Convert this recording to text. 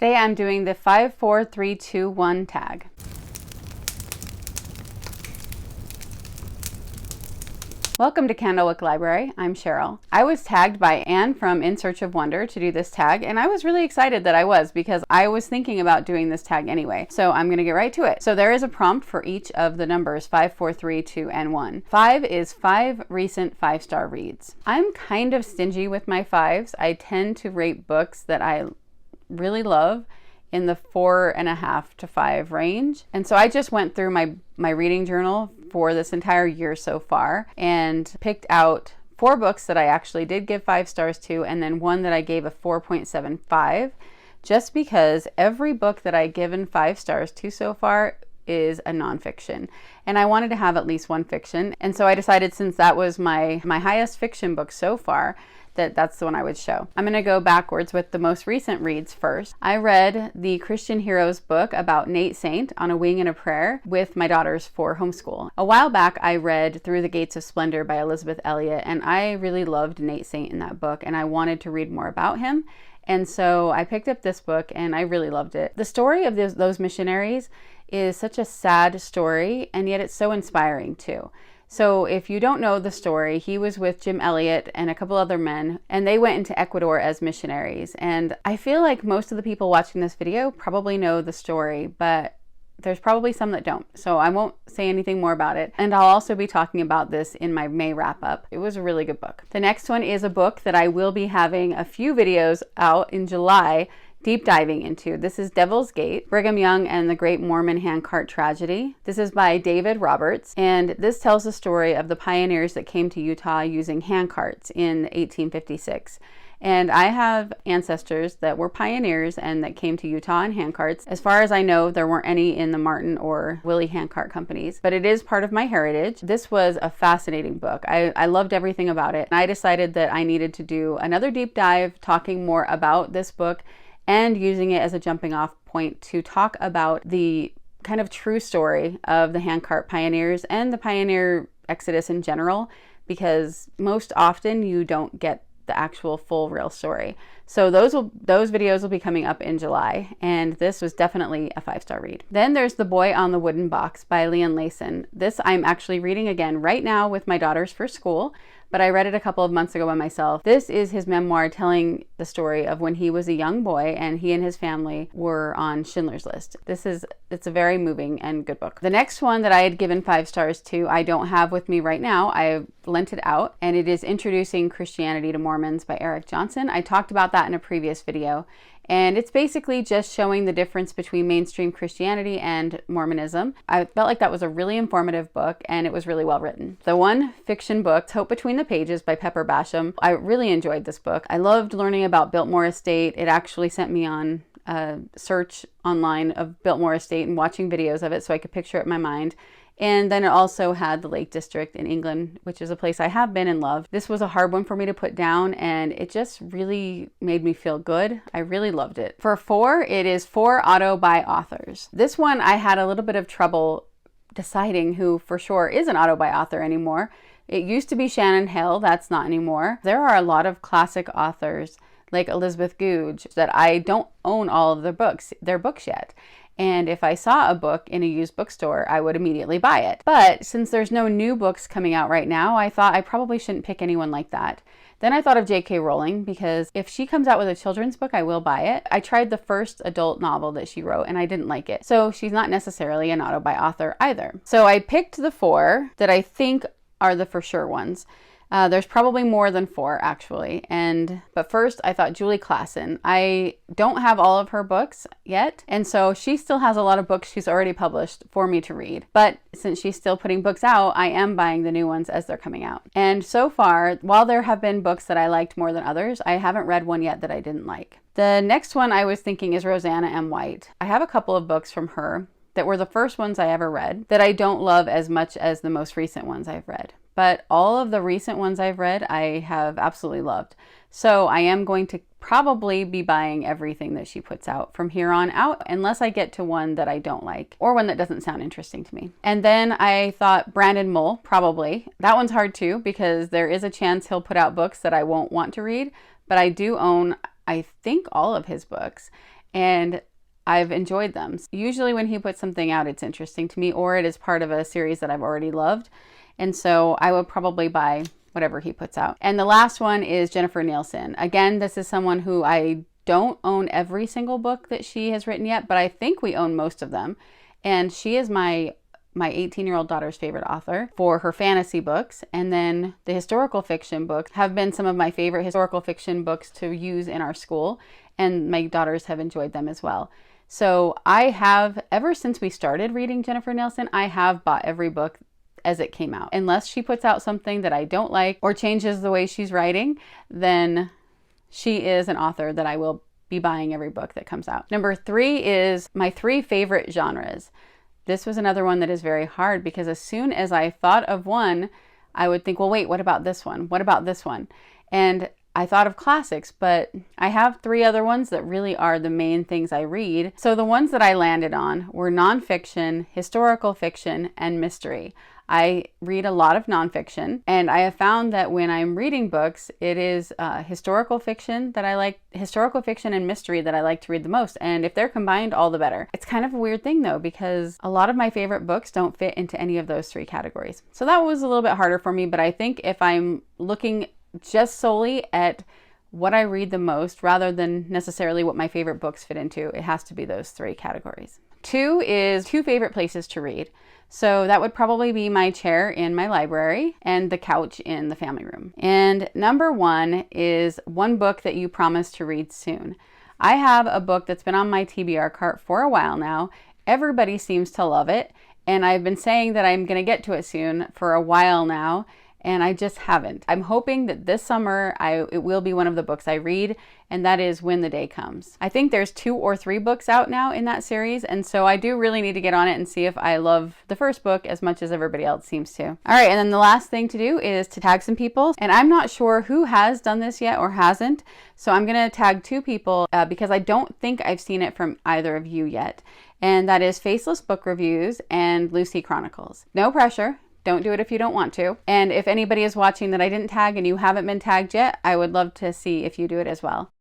Today I'm doing the 5, 4, 3, 2, 1 tag. Welcome to Candlewick Library. I'm Cheryl. I was tagged by Anne from In Search of Wonder to do this tag, and I was really excited that I was because I was thinking about doing this tag anyway. So I'm going to get right to it. So there is a prompt for each of the numbers 5, 4, 3, 2, and 1. 5 is 5 recent 5-star reads. I'm kind of stingy with my 5s. I tend to rate books that I really love in the 4.5 to 5 range. And so I just went through my reading journal for this entire year so far and picked out 4 books that I actually did give 5 stars to, and then one that I gave a 4.75, just because every book that I've given 5 stars to so far is a nonfiction. And I wanted to have at least one fiction. And so I decided, since that was my highest fiction book so far, that's the one I would show. I'm going to go backwards with the most recent reads first. I read the Christian Heroes book about Nate Saint on a Wing and a Prayer with my daughters for homeschool. A while back, I read Through the Gates of Splendor by Elizabeth Elliot, and I really loved Nate Saint in that book, and I wanted to read more about him. And so I picked up this book and I really loved it. The story of those missionaries is such a sad story, and yet it's so inspiring too. So if you don't know the story, he was with Jim Elliot and a couple other men, and they went into Ecuador as missionaries. And I feel like most of the people watching this video probably know the story, but there's probably some that don't. So I won't say anything more about it. And I'll also be talking about this in my May wrap up. It was a really good book. The next one is a book that I will be having a few videos out in July deep diving into. This is Devil's Gate, Brigham Young and the Great Mormon Handcart Tragedy. This is by David Roberts, and this tells the story of the pioneers that came to Utah using handcarts in 1856. And I have ancestors that were pioneers and that came to Utah in handcarts. As far as I know, there weren't any in the Martin or Willie handcart companies, but it is part of my heritage. This was a fascinating book. I loved everything about it. I decided that I needed to do another deep dive talking more about this book and using it as a jumping off point to talk about the kind of true story of the handcart pioneers and the pioneer exodus in general, because most often you don't get the actual full real story. So those videos will be coming up in July, and this was definitely a 5-star read. Then there's The Boy on the Wooden Box by Leon Layson. This I'm actually reading again right now with my daughters for school, but I read it a couple of months ago by myself. This is his memoir telling the story of when he was a young boy and he and his family were on Schindler's List. It's a very moving and good book. The next one that I had given 5 stars to, I don't have with me right now. I lent it out, and it is Introducing Christianity to Mormons by Eric Johnson. I talked about that in a previous video. And it's basically just showing the difference between mainstream Christianity and Mormonism. I felt like that was a really informative book, and it was really well written. The one fiction book, Hope Between the Pages by Pepper Basham. I really enjoyed this book. I loved learning about Biltmore Estate. It actually sent me on a search online of Biltmore Estate and watching videos of it so I could picture it in my mind. And then it also had the Lake District in England, which is a place I have been and loved. This was a hard one for me to put down, and it just really made me feel good. I really loved it. For 4, it is 4 auto by authors. This one I had a little bit of trouble deciding who for sure is an auto by author anymore. It used to be Shannon Hill. That's not anymore. There are a lot of classic authors like Elizabeth Goudge that I don't own all of their books yet. And if I saw a book in a used bookstore, I would immediately buy it. But since there's no new books coming out right now, I thought I probably shouldn't pick anyone like that. Then I thought of J.K. Rowling, because if she comes out with a children's book, I will buy it. I tried the first adult novel that she wrote and I didn't like it. So she's not necessarily an auto by author either. So I picked the 4 that I think are the for sure ones. There's probably more than 4 actually. But first I thought Julie Klassen. I don't have all of her books yet, and so she still has a lot of books she's already published for me to read. But since she's still putting books out, I am buying the new ones as they're coming out. And so far, while there have been books that I liked more than others, I haven't read one yet that I didn't like. The next one I was thinking is Rosanna M. White. I have a couple of books from her that were the first ones I ever read that I don't love as much as the most recent ones I've read. But all of the recent ones I've read, I have absolutely loved. So I am going to probably be buying everything that she puts out from here on out, unless I get to one that I don't like or one that doesn't sound interesting to me. And then I thought Brandon Mull, probably. That one's hard too, because there is a chance he'll put out books that I won't want to read, but I do own, I think, all of his books. and I've enjoyed them. Usually when he puts something out, it's interesting to me, or it is part of a series that I've already loved. And so I would probably buy whatever he puts out. And the last one is Jennifer Nielsen. Again, this is someone who I don't own every single book that she has written yet, but I think we own most of them. And she is my 18-year-old daughter's favorite author for her fantasy books. And then the historical fiction books have been some of my favorite historical fiction books to use in our school. And my daughters have enjoyed them as well. So I have, ever since we started reading Jennifer Nielsen, I have bought every book as it came out. Unless she puts out something that I don't like or changes the way she's writing, then she is an author that I will be buying every book that comes out. Number 3 is my 3 favorite genres. This was another one that is very hard because as soon as I thought of one, I would think, well, wait, what about this one? What about this one? And I thought of classics, but I have 3 other ones that really are the main things I read. So the ones that I landed on were nonfiction, historical fiction, and mystery. I read a lot of nonfiction, and I have found that when I'm reading books, it is historical fiction that I like, historical fiction and mystery that I like to read the most. And if they're combined, all the better. It's kind of a weird thing though, because a lot of my favorite books don't fit into any of those 3 categories. So that was a little bit harder for me, but I think if I'm looking just solely at what I read the most rather than necessarily what my favorite books fit into, it has to be those 3 categories. 2 is 2 favorite places to read. So that would probably be my chair in my library and the couch in the family room. And number 1 is one book that you promised to read soon. I have a book that's been on my TBR cart for a while now. Everybody seems to love it. And I've been saying that I'm going to get to it soon for a while now, and I just haven't. I'm hoping that this summer it will be one of the books I read, and that is When the Day Comes. I think there's 2 or 3 books out now in that series, and so I do really need to get on it and see if I love the first book as much as everybody else seems to. All right, and then the last thing to do is to tag some people, and I'm not sure who has done this yet or hasn't, so I'm gonna tag 2 people because I don't think I've seen it from either of you yet, and that is Faceless Book Reviews and Lucy Chronicles. No pressure. Don't do it if you don't want to. And if anybody is watching that I didn't tag and you haven't been tagged yet, I would love to see if you do it as well.